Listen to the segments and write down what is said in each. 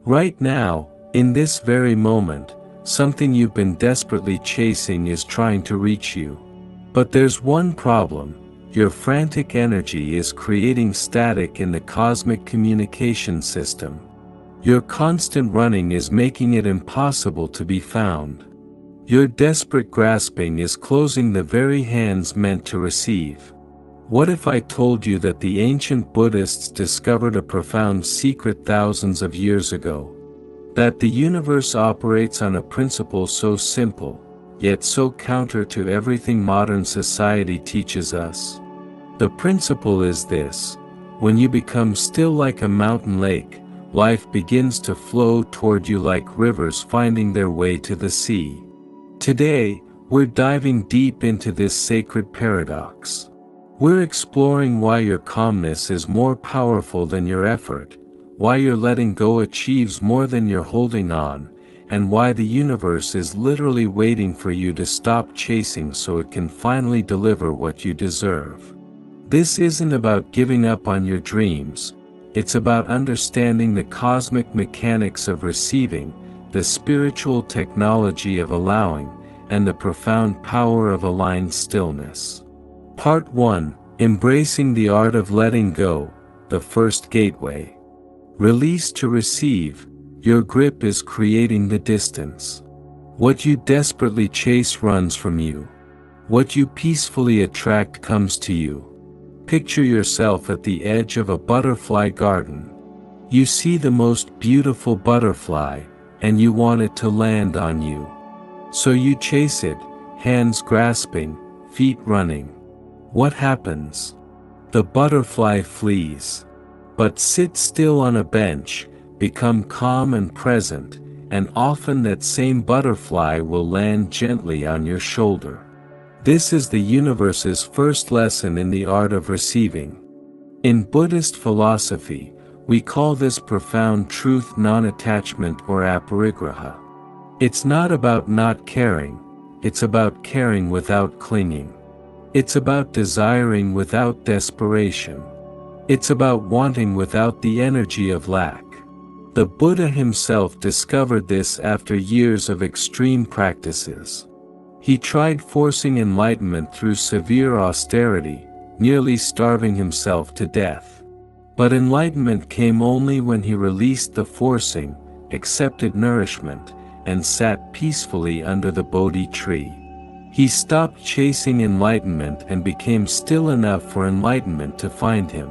Right now, in this very moment, something you've been desperately chasing is trying to reach you. But there's one problem: your frantic energy is creating static in the cosmic communication system. Your constant running is making it impossible to be found. Your desperate grasping is closing the very hands meant to receive. What if I told you that the ancient Buddhists discovered a profound secret thousands of years ago? That the universe operates on a principle so simple, yet so counter to everything modern society teaches us? The principle is this: when you become still like a mountain lake, life begins to flow toward you like rivers finding their way to the sea. Today, we're diving deep into this sacred paradox. We're exploring why your calmness is more powerful than your effort, why your letting go achieves more than your holding on, and why the universe is literally waiting for you to stop chasing so it can finally deliver what you deserve. This isn't about giving up on your dreams, it's about understanding the cosmic mechanics of receiving, the spiritual technology of allowing, and the profound power of aligned stillness. Part 1: Embracing the Art of Letting Go, the First Gateway. Release to receive. Your grip is creating the distance. What you desperately chase runs from you. What you peacefully attract comes to you. Picture yourself at the edge of a butterfly garden. You see the most beautiful butterfly, and you want it to land on you. So you chase it, hands grasping, feet running. What happens? The butterfly flees. But sit still on a bench, become calm and present, and often that same butterfly will land gently on your shoulder. This is the universe's first lesson in the art of receiving. In Buddhist philosophy, we call this profound truth non-attachment or aparigraha. It's not about not caring, it's about caring without clinging. It's about desiring without desperation. It's about wanting without the energy of lack. The Buddha himself discovered this after years of extreme practices. He tried forcing enlightenment through severe austerity, nearly starving himself to death. But enlightenment came only when he released the forcing, accepted nourishment, and sat peacefully under the Bodhi tree. He stopped chasing enlightenment and became still enough for enlightenment to find him.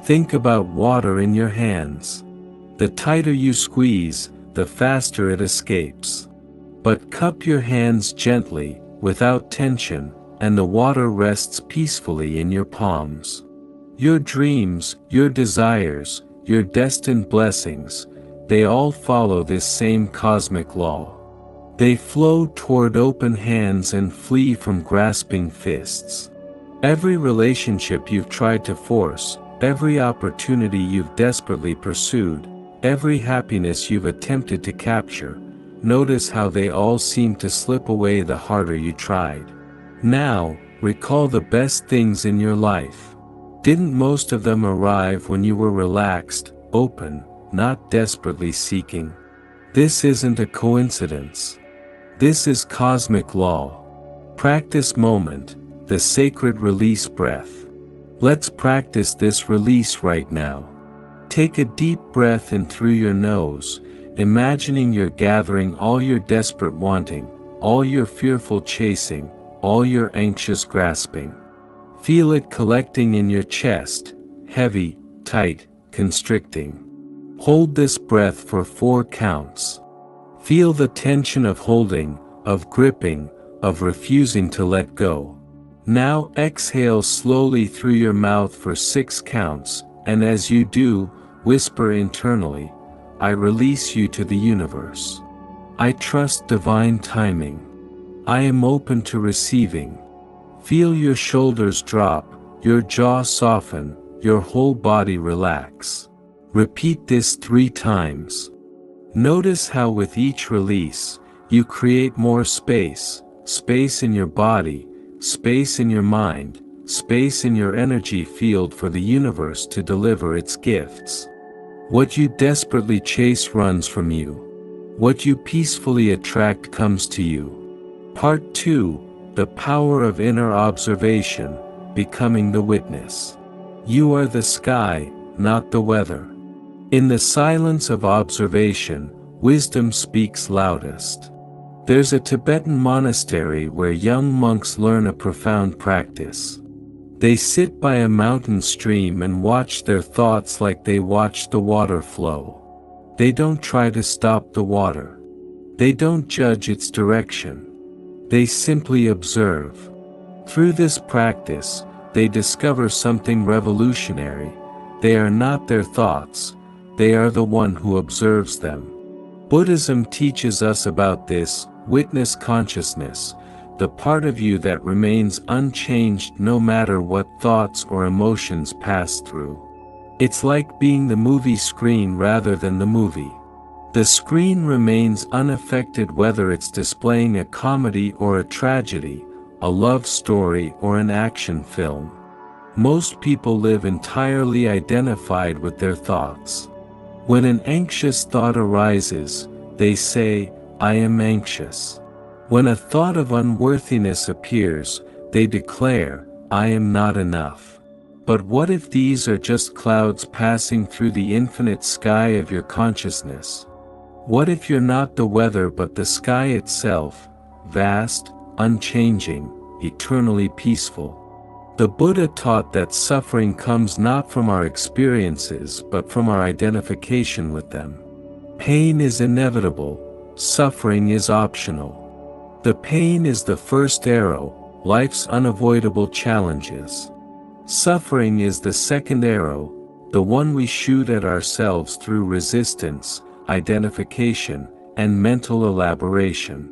Think about water in your hands. The tighter you squeeze, the faster it escapes. But cup your hands gently, without tension, and the water rests peacefully in your palms. Your dreams, your desires, your destined blessings, they all follow this same cosmic law. They flow toward open hands and flee from grasping fists. Every relationship you've tried to force, every opportunity you've desperately pursued, every happiness you've attempted to capture, notice how they all seem to slip away the harder you tried. Now, recall the best things in your life. Didn't most of them arrive when you were relaxed, open, not desperately seeking? This isn't a coincidence. This is cosmic law. Practice moment, the sacred release breath. Let's practice this release right now. Take a deep breath in through your nose, imagining you're gathering all your desperate wanting, all your fearful chasing, all your anxious grasping. Feel it collecting in your chest, heavy, tight, constricting. Hold this breath for 4 counts. Feel the tension of holding, of gripping, of refusing to let go. Now exhale slowly through your mouth for 6 counts, and as you do, whisper internally, I release you to the universe. I trust divine timing. I am open to receiving. Feel your shoulders drop, your jaw soften, your whole body relax. Repeat this 3 times. Notice how with each release, you create more space, space in your body, space in your mind, space in your energy field for the universe to deliver its gifts. What you desperately chase runs from you. What you peacefully attract comes to you. Part 2, The Power of Inner Observation, Becoming the Witness. You are the sky, not the weather. In the silence of observation, wisdom speaks loudest. There's a Tibetan monastery where young monks learn a profound practice. They sit by a mountain stream and watch their thoughts like they watch the water flow. They don't try to stop the water. They don't judge its direction. They simply observe. Through this practice, they discover something revolutionary. They are not their thoughts. They are the one who observes them. Buddhism teaches us about this witness consciousness, the part of you that remains unchanged no matter what thoughts or emotions pass through. It's like being the movie screen rather than the movie. The screen remains unaffected whether it's displaying a comedy or a tragedy, a love story or an action film. Most people live entirely identified with their thoughts. When an anxious thought arises, they say, "I am anxious." When a thought of unworthiness appears, they declare, "I am not enough." But what if these are just clouds passing through the infinite sky of your consciousness? What if you're not the weather but the sky itself, vast, unchanging, eternally peaceful? The Buddha taught that suffering comes not from our experiences but from our identification with them. Pain is inevitable, suffering is optional. The pain is the first arrow, life's unavoidable challenges. Suffering is the second arrow, the one we shoot at ourselves through resistance, identification, and mental elaboration.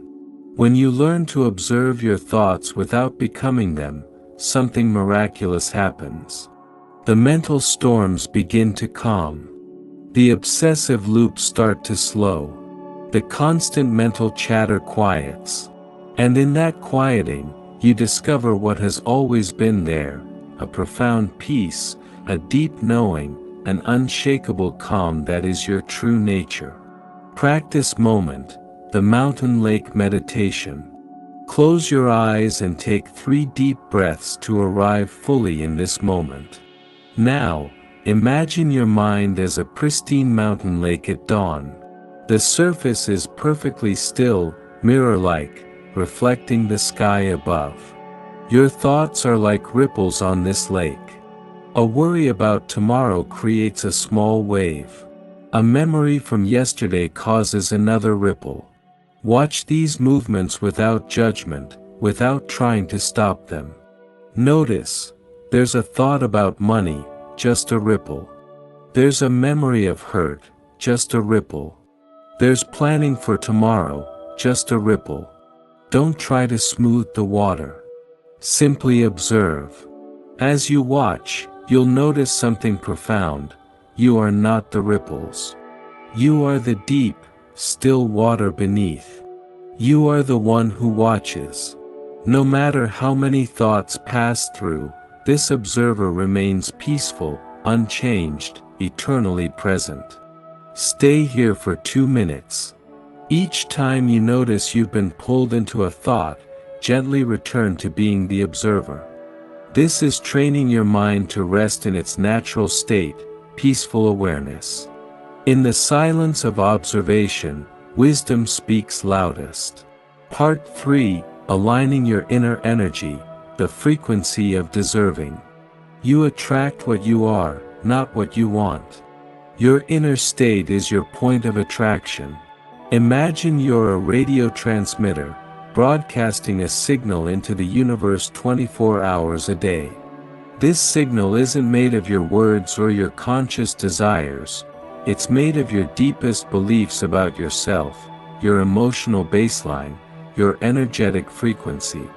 When you learn to observe your thoughts without becoming them, something miraculous happens. The mental storms begin to calm. The obsessive loops start to slow. The constant mental chatter quiets. And in that quieting, you discover what has always been there, a profound peace, a deep knowing, an unshakable calm that is your true nature. Practice moment, the mountain lake meditation. Close your eyes and take 3 deep breaths to arrive fully in this moment. Now, imagine your mind as a pristine mountain lake at dawn. The surface is perfectly still, mirror-like, reflecting the sky above. Your thoughts are like ripples on this lake. A worry about tomorrow creates a small wave. A memory from yesterday causes another ripple. Watch these movements without judgment, without trying to stop them. Notice, there's a thought about money, just a ripple. There's a memory of hurt, just a ripple. There's planning for tomorrow, just a ripple. Don't try to smooth the water. Simply observe. As you watch, you'll notice something profound. You are not the ripples. You are the deep, still water beneath. You are the one who watches. No matter how many thoughts pass through, this observer remains peaceful, unchanged, eternally present. Stay here for 2 minutes. Each time you notice you've been pulled into a thought, gently return to being the observer. This is training your mind to rest in its natural state, peaceful awareness. In the silence of observation, wisdom speaks loudest. Part 3, Aligning your inner energy, the frequency of deserving. You attract what you are, not what you want. Your inner state is your point of attraction. Imagine you're a radio transmitter, broadcasting a signal into the universe 24 hours a day. This signal isn't made of your words or your conscious desires, it's made of your deepest beliefs about yourself, your emotional baseline, your energetic frequency.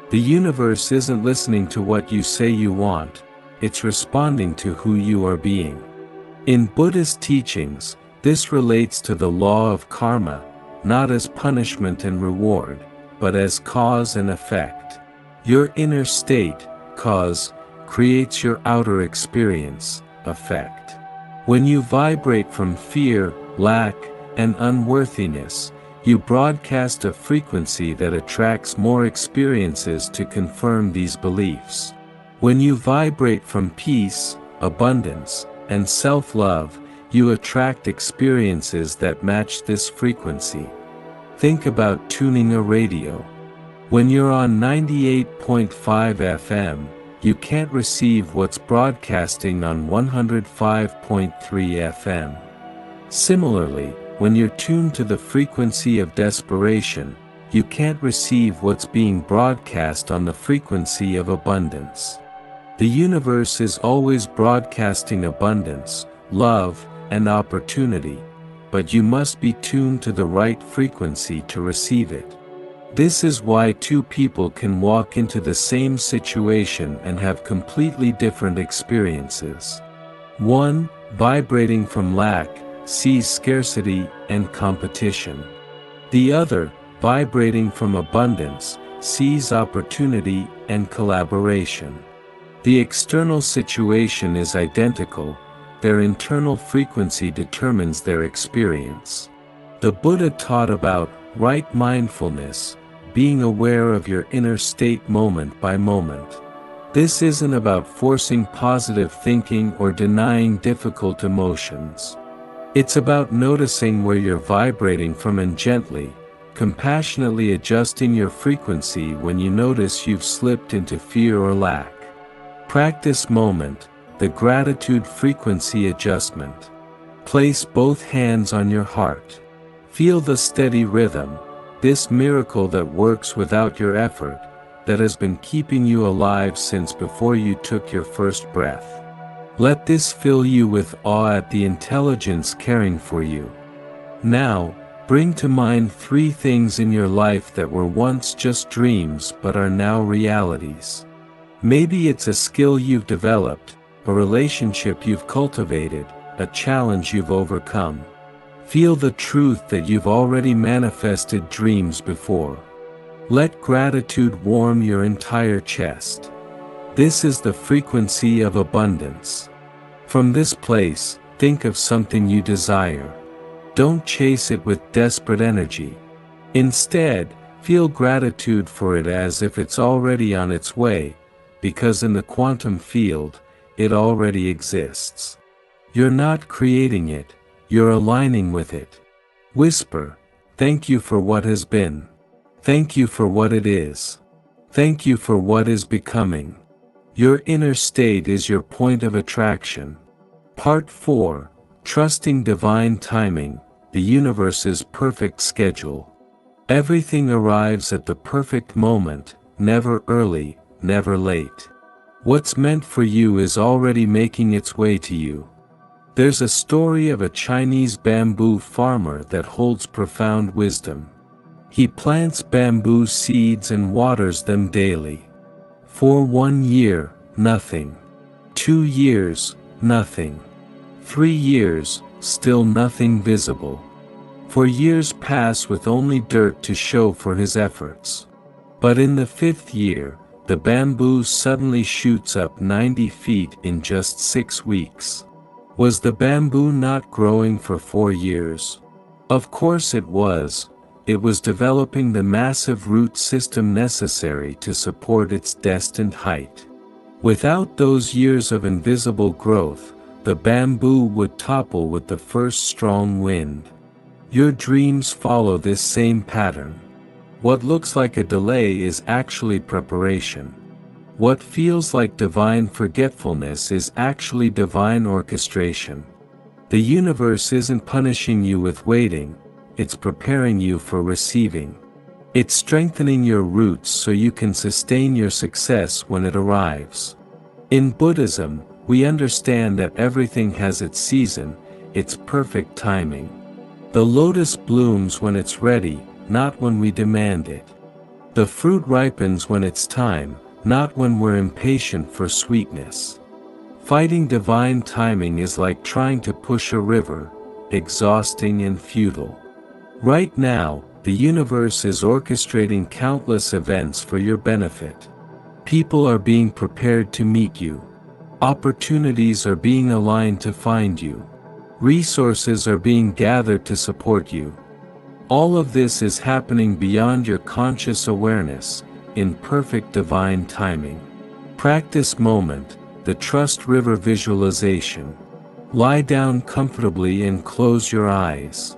The universe isn't listening to what you say you want, it's responding to who you are being. In Buddhist teachings, this relates to the law of karma, not as punishment and reward, but as cause and effect. Your inner state, cause, creates your outer experience, effect. When you vibrate from fear, lack, and unworthiness, you broadcast a frequency that attracts more experiences to confirm these beliefs. When you vibrate from peace, abundance, and self-love, you attract experiences that match this frequency. Think about tuning a radio. When you're on 98.5 FM, you can't receive what's broadcasting on 105.3 FM. Similarly, when you're tuned to the frequency of desperation, you can't receive what's being broadcast on the frequency of abundance. The universe is always broadcasting abundance, love, and opportunity, but you must be tuned to the right frequency to receive it. This is why two people can walk into the same situation and have completely different experiences. One, vibrating from lack, sees scarcity and competition. The other, vibrating from abundance, sees opportunity and collaboration. The external situation is identical, their internal frequency determines their experience. The Buddha taught about right mindfulness, being aware of your inner state moment by moment. This isn't about forcing positive thinking or denying difficult emotions. It's about noticing where you're vibrating from and gently, compassionately adjusting your frequency when you notice you've slipped into fear or lack. Practice moment, the gratitude frequency adjustment. Place both hands on your heart. Feel the steady rhythm, this miracle that works without your effort, that has been keeping you alive since before you took your first breath. Let this fill you with awe at the intelligence caring for you. Now, bring to mind 3 things in your life that were once just dreams but are now realities. Maybe it's a skill you've developed, a relationship you've cultivated, a challenge you've overcome. Feel the truth that you've already manifested dreams before. Let gratitude warm your entire chest. This is the frequency of abundance. From this place, think of something you desire. Don't chase it with desperate energy. Instead, feel gratitude for it as if it's already on its way, because in the quantum field, it already exists. You're not creating it, you're aligning with it. Whisper, thank you for what has been. Thank you for what it is. Thank you for what is becoming. Your inner state is your point of attraction. Part 4, Trusting Divine Timing, the Universe's Perfect Schedule. Everything arrives at the perfect moment, never early, never late. What's meant for you is already making its way to you. There's a story of a Chinese bamboo farmer that holds profound wisdom. He plants bamboo seeds and waters them daily. For 1 year, nothing. 2 years, nothing. 3 years, still nothing visible. 4 years pass with only dirt to show for his efforts. But in the 5th year, the bamboo suddenly shoots up 90 feet in just 6 weeks. Was the bamboo not growing for 4 years? Of course it was. It was developing the massive root system necessary to support its destined height. Without those years of invisible growth, the bamboo would topple with the first strong wind. Your dreams follow this same pattern. What looks like a delay is actually preparation. What feels like divine forgetfulness is actually divine orchestration. The universe isn't punishing you with waiting, it's preparing you for receiving. It's strengthening your roots so you can sustain your success when it arrives. In Buddhism, we understand that everything has its season, its perfect timing. The lotus blooms when it's ready, not when we demand it. The fruit ripens when it's time, not when we're impatient for sweetness. Fighting divine timing is like trying to push a river, exhausting and futile. Right now, the universe is orchestrating countless events for your benefit. People are being prepared to meet you. Opportunities are being aligned to find you. Resources are being gathered to support you. All of this is happening beyond your conscious awareness, in perfect divine timing. Practice moment, the Trust River visualization. Lie down comfortably and close your eyes.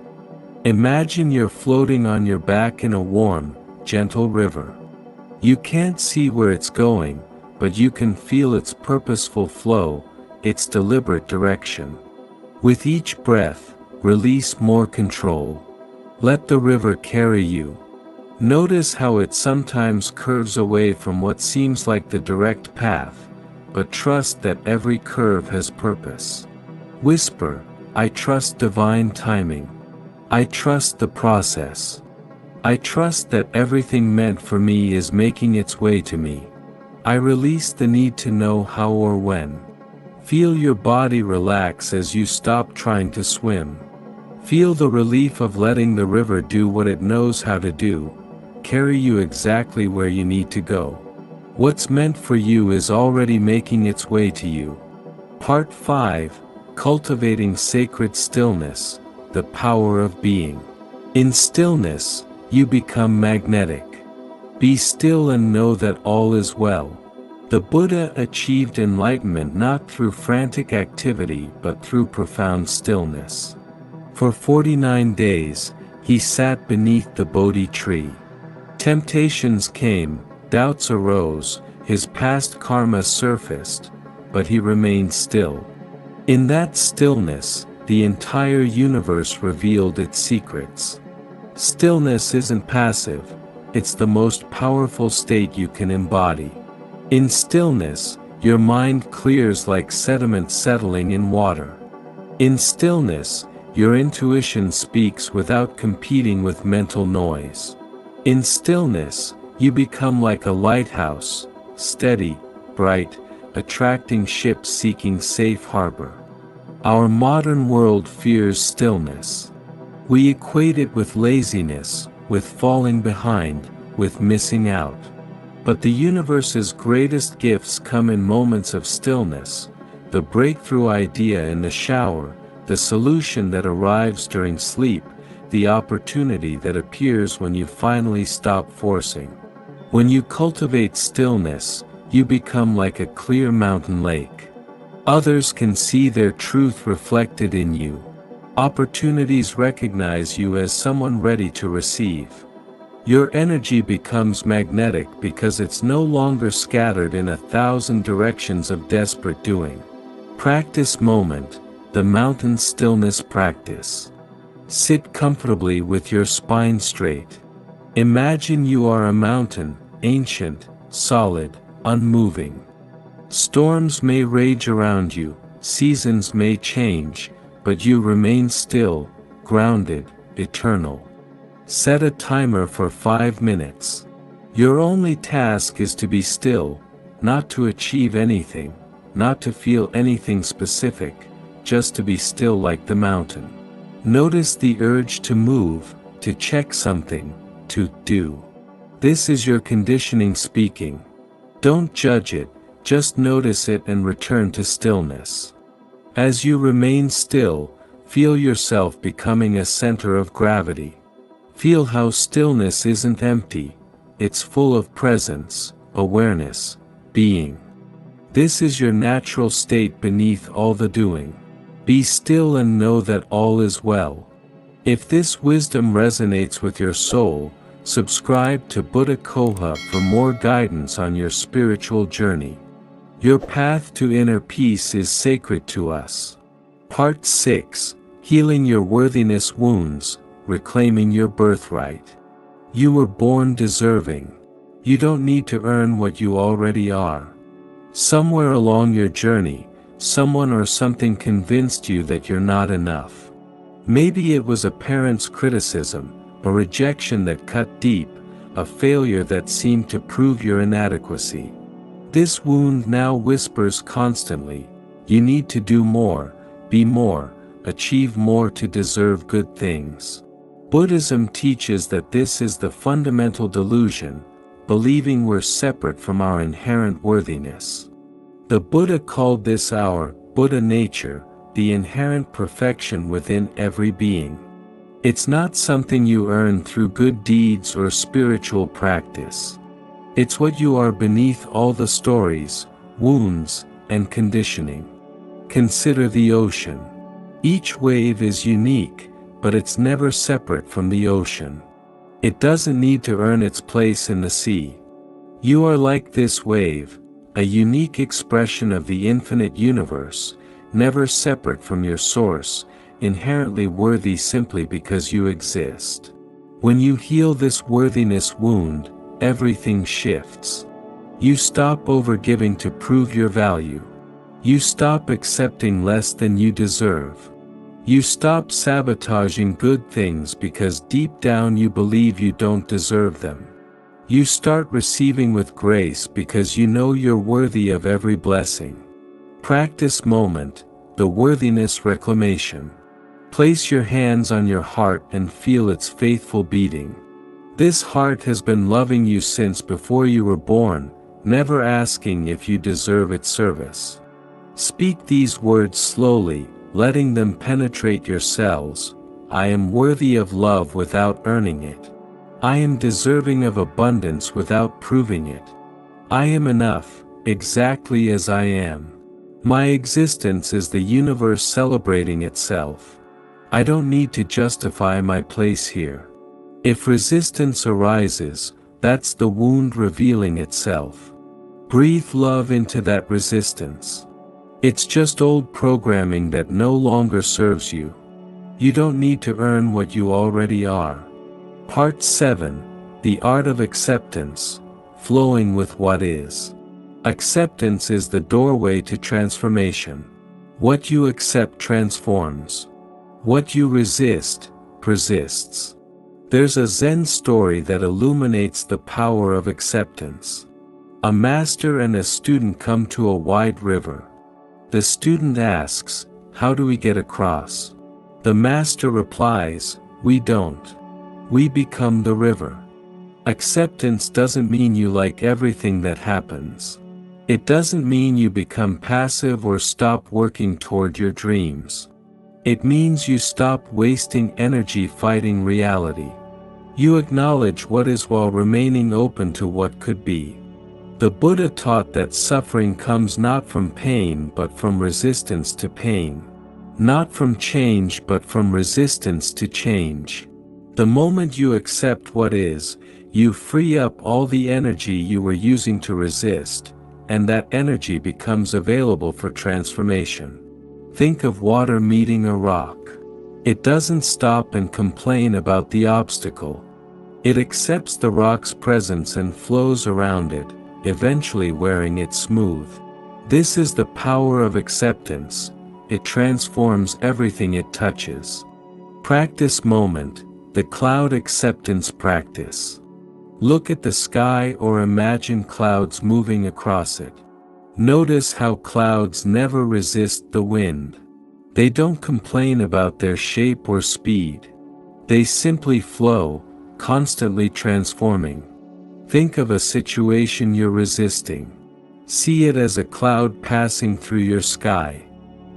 Imagine you're floating on your back in a warm, gentle river. You can't see where it's going, but you can feel its purposeful flow, its deliberate direction. With each breath, release more control. Let the river carry you. Notice how it sometimes curves away from what seems like the direct path, but trust that every curve has purpose. Whisper, I trust divine timing. I trust the process. I trust that everything meant for me is making its way to me. I release the need to know how or when. Feel your body relax as you stop trying to swim. Feel the relief of letting the river do what it knows how to do, carry you exactly where you need to go. What's meant for you is already making its way to you. Part 5, Cultivating Sacred Stillness, the Power of Being. In stillness, you become magnetic. Be still and know that all is well. The Buddha achieved enlightenment not through frantic activity but through profound stillness. For 49 days, he sat beneath the Bodhi tree. Temptations came, doubts arose, his past karma surfaced, but he remained still. In that stillness, the entire universe revealed its secrets. Stillness isn't passive, it's the most powerful state you can embody. In stillness, your mind clears like sediment settling in water. In stillness, your intuition speaks without competing with mental noise. In stillness, you become like a lighthouse, steady, bright, attracting ships seeking safe harbor. Our modern world fears stillness. We equate it with laziness, with falling behind, with missing out. But the universe's greatest gifts come in moments of stillness, the breakthrough idea in the shower, the solution that arrives during sleep, the opportunity that appears when you finally stop forcing. When you cultivate stillness, you become like a clear mountain lake. Others can see their truth reflected in you. Opportunities recognize you as someone ready to receive. Your energy becomes magnetic because it's no longer scattered in 1,000 directions of desperate doing. Practice moment, the mountain stillness practice. Sit comfortably with your spine straight. Imagine you are a mountain, ancient, solid, unmoving. Storms may rage around you, seasons may change, but you remain still, grounded, eternal. Set a timer for 5 minutes. Your only task is to be still, not to achieve anything, not to feel anything specific, just to be still like the mountain. Notice the urge to move, to check something, to do. This is your conditioning speaking. Don't judge it, just notice it and return to stillness. As you remain still, feel yourself becoming a center of gravity. Feel how stillness isn't empty, it's full of presence, awareness, being. This is your natural state beneath all the doing. Be still and know that all is well. If this wisdom resonates with your soul, subscribe to Buddha Coha for more guidance on your spiritual journey. Your path to inner peace is sacred to us. Part 6, Healing Your Worthiness Wounds, Reclaiming Your Birthright. You were born deserving. You don't need to earn what you already are. Somewhere along your journey, someone or something convinced you that you're not enough. Maybe it was a parent's criticism, a rejection that cut deep, a failure that seemed to prove your inadequacy. This wound now whispers constantly, you need to do more, be more, achieve more to deserve good things. Buddhism teaches that this is the fundamental delusion, believing we're separate from our inherent worthiness. The Buddha called this our Buddha nature, the inherent perfection within every being. It's not something you earn through good deeds or spiritual practice. It's what you are beneath all the stories, wounds, and conditioning. Consider the ocean. Each wave is unique, but it's never separate from the ocean. It doesn't need to earn its place in the sea. You are like this wave, a unique expression of the infinite universe, never separate from your source, inherently worthy simply because you exist. When you heal this worthiness wound, everything shifts. You stop overgiving to prove your value. You stop accepting less than you deserve. You stop sabotaging good things because deep down you believe you don't deserve them. You start receiving with grace because you know you're worthy of every blessing. Practice moment, the worthiness reclamation. Place your hands on your heart and feel its faithful beating. This heart has been loving you since before you were born, never asking if you deserve its service. Speak these words slowly, letting them penetrate your cells. I am worthy of love without earning it. I am deserving of abundance without proving it. I am enough, exactly as I am. My existence is the universe celebrating itself. I don't need to justify my place here. If resistance arises, that's the wound revealing itself. Breathe love into that resistance. It's just old programming that no longer serves you. You don't need to earn what you already are. Part 7. The Art of Acceptance, Flowing with What Is. Acceptance is the doorway to transformation. What you accept transforms. What you resist, persists. There's a Zen story that illuminates the power of acceptance. A master and a student come to a wide river. The student asks, "How do we get across?" The master replies, "We don't. We become the river." Acceptance doesn't mean you like everything that happens. It doesn't mean you become passive or stop working toward your dreams. It means you stop wasting energy fighting reality. You acknowledge what is while remaining open to what could be. The Buddha taught that suffering comes not from pain but from resistance to pain. Not from change but from resistance to change. The moment you accept what is, you free up all the energy you were using to resist, and that energy becomes available for transformation. Think of water meeting a rock. It doesn't stop and complain about the obstacle. It accepts the rock's presence and flows around it, eventually wearing it smooth. This is the power of acceptance. It transforms everything it touches. Practice moment, the cloud acceptance practice. Look at the sky or imagine clouds moving across it. Notice how clouds never resist the wind. They don't complain about their shape or speed. They simply flow, constantly transforming. Think of a situation you're resisting. See it as a cloud passing through your sky.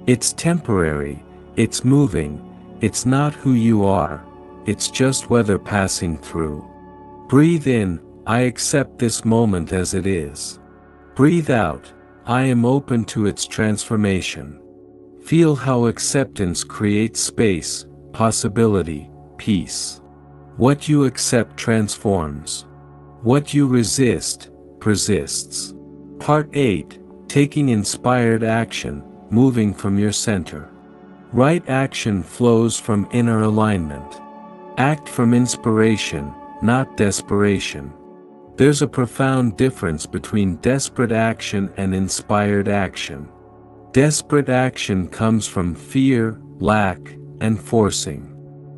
It's temporary, it's moving, it's not who you are, it's just weather passing through. Breathe in, I accept this moment as it is. Breathe out, I am open to its transformation. Feel how acceptance creates space, possibility, peace. What you accept transforms. What you resist, persists. Part 8. Taking inspired action, moving from your center. Right action flows from inner alignment. Act from inspiration, not desperation. There's a profound difference between desperate action and inspired action. Desperate action comes from fear, lack, and forcing.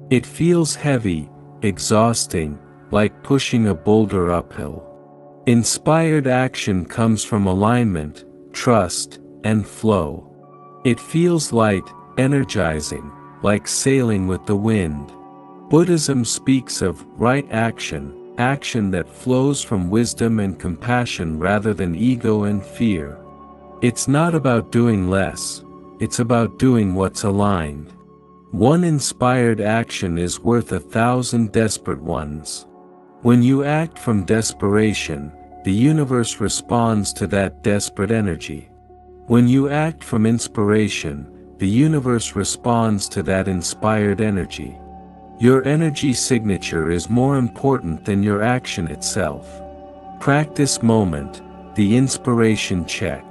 It feels heavy, exhausting, like pushing a boulder uphill. Inspired action comes from alignment, trust, and flow. It feels light, energizing, like sailing with the wind. Buddhism speaks of right action, action that flows from wisdom and compassion rather than ego and fear. It's not about doing less, it's about doing what's aligned. One inspired action is worth 1,000 desperate ones. When you act from desperation, the universe responds to that desperate energy. When you act from inspiration, the universe responds to that inspired energy. Your energy signature is more important than your action itself. Practice moment, the inspiration check.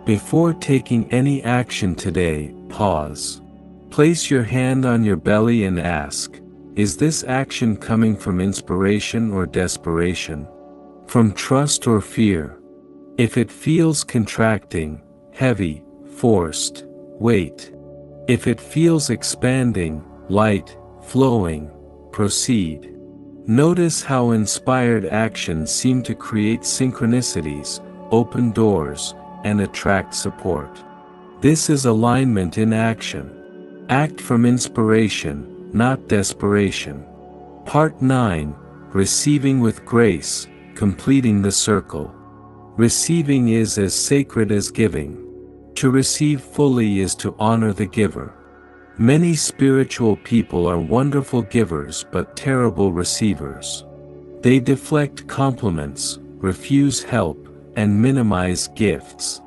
Before taking any action today, pause. Place your hand on your belly and ask, is this action coming from inspiration or desperation? From trust or fear? If it feels contracting, heavy, forced, wait. If it feels expanding, light, flowing, proceed. Notice how inspired actions seem to create synchronicities, open doors, and attract support. This is alignment in action. Act from inspiration, not desperation. Part 9, Receiving with Grace, Completing the Circle. Receiving is as sacred as giving. To receive fully is to honor the giver. Many spiritual people are wonderful givers but terrible receivers. They deflect compliments, refuse help, and minimize gifts.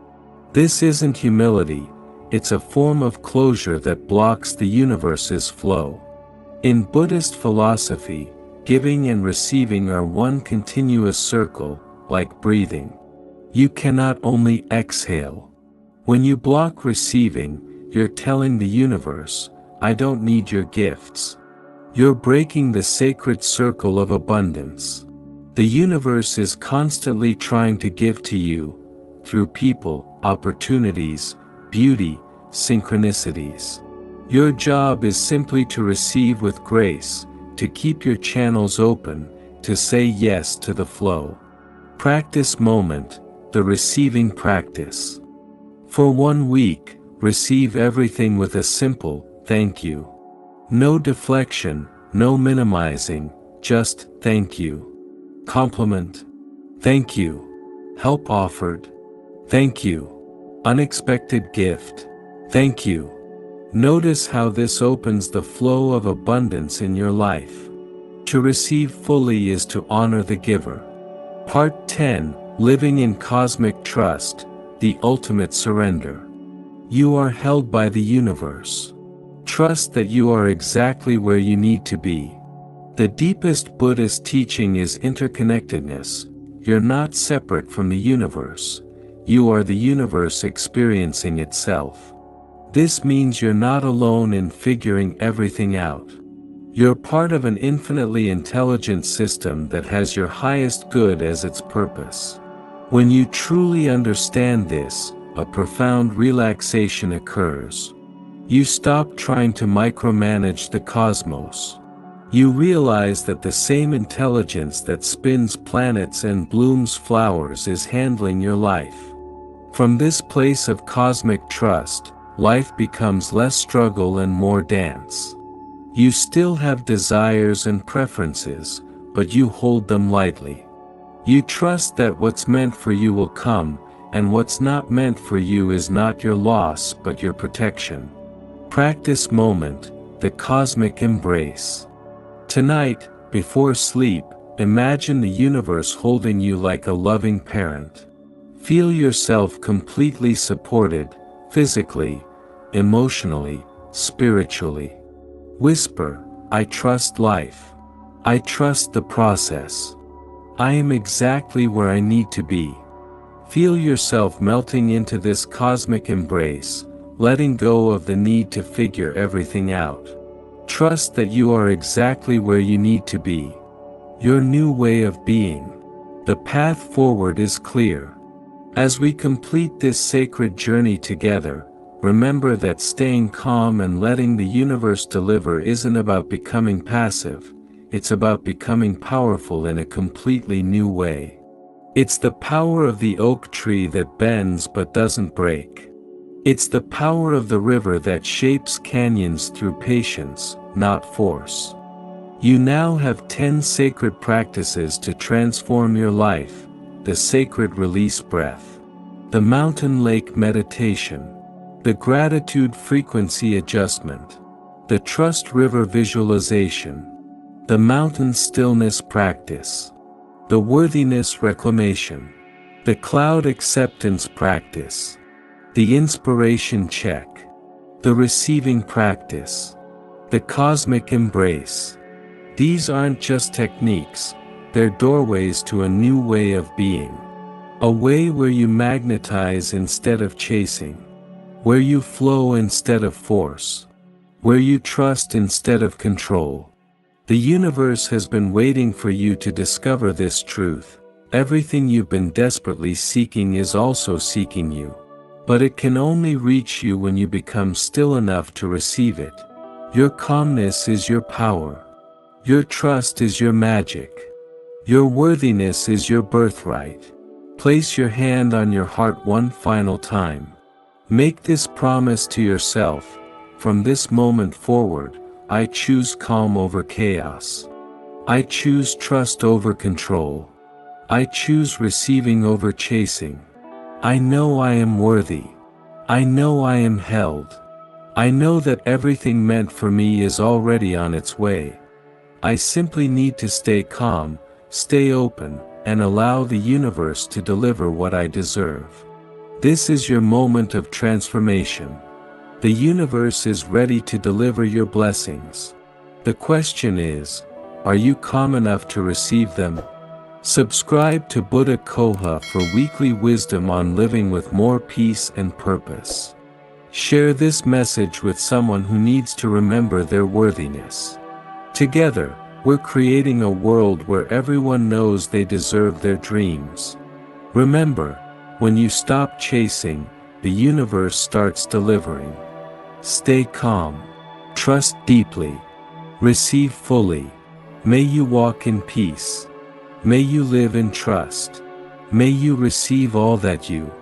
This isn't humility, it's a form of closure that blocks the universe's flow. In Buddhist philosophy, giving and receiving are one continuous circle, like breathing. You cannot only exhale. When you block receiving, you're telling the universe, I don't need your gifts. You're breaking the sacred circle of abundance. The universe is constantly trying to give to you, through people, opportunities, beauty, synchronicities. Your job is simply to receive with grace, to keep your channels open, to say yes to the flow. Practice moment, the receiving practice. For 1 week, receive everything with a simple, thank you. No deflection, no minimizing, just, thank you. Compliment. Thank you. Help offered. Thank you. Unexpected gift. Thank you. Notice how this opens the flow of abundance in your life. To receive fully is to honor the giver. Part 10, Living in Cosmic Trust, the Ultimate Surrender. You are held by the universe. Trust that you are exactly where you need to be. The deepest Buddhist teaching is interconnectedness. You're not separate from the universe. You are the universe experiencing itself. This means you're not alone in figuring everything out. You're part of an infinitely intelligent system that has your highest good as its purpose. When you truly understand this, a profound relaxation occurs. You stop trying to micromanage the cosmos. You realize that the same intelligence that spins planets and blooms flowers is handling your life. From this place of cosmic trust, life becomes less struggle and more dance. You still have desires and preferences, but you hold them lightly. You trust that what's meant for you will come, and what's not meant for you is not your loss but your protection. Practice moment, the cosmic embrace. Tonight, before sleep, imagine the universe holding you like a loving parent. Feel yourself completely supported, physically, emotionally, spiritually. Whisper, I trust life. I trust the process. I am exactly where I need to be. Feel yourself melting into this cosmic embrace, letting go of the need to figure everything out. Trust that you are exactly where you need to be. Your new way of being. The path forward is clear. As we complete this sacred journey together, remember that staying calm and letting the universe deliver isn't about becoming passive, it's about becoming powerful in a completely new way. It's the power of the oak tree that bends but doesn't break. It's the power of the river that shapes canyons through patience, not force. You now have 10 sacred practices to transform your life: the sacred release breath, the mountain lake meditation, the gratitude frequency adjustment, the trust river visualization, the mountain stillness practice, the worthiness reclamation, the cloud acceptance practice, the inspiration check, the receiving practice, the cosmic embrace. These aren't just techniques, they're doorways to a new way of being. A way where you magnetize instead of chasing, where you flow instead of force, where you trust instead of control. The universe has been waiting for you to discover this truth. Everything you've been desperately seeking is also seeking you. But it can only reach you when you become still enough to receive it. Your calmness is your power. Your trust is your magic. Your worthiness is your birthright. Place your hand on your heart one final time. Make this promise to yourself: from this moment forward, I choose calm over chaos. I choose trust over control. I choose receiving over chasing. I know I am worthy. I know I am held. I know that everything meant for me is already on its way. I simply need to stay calm, stay open, and allow the universe to deliver what I deserve. This is your moment of transformation. The universe is ready to deliver your blessings. The question is, are you calm enough to receive them? Subscribe to Buddha Coha for weekly wisdom on living with more peace and purpose. Share this message with someone who needs to remember their worthiness. Together, we're creating a world where everyone knows they deserve their dreams. Remember, when you stop chasing, the universe starts delivering. Stay calm. Trust deeply. Receive fully. May you walk in peace. May you live in trust. May you receive all that you.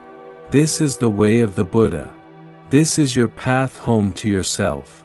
This is the way of the Buddha. This is your path home to yourself.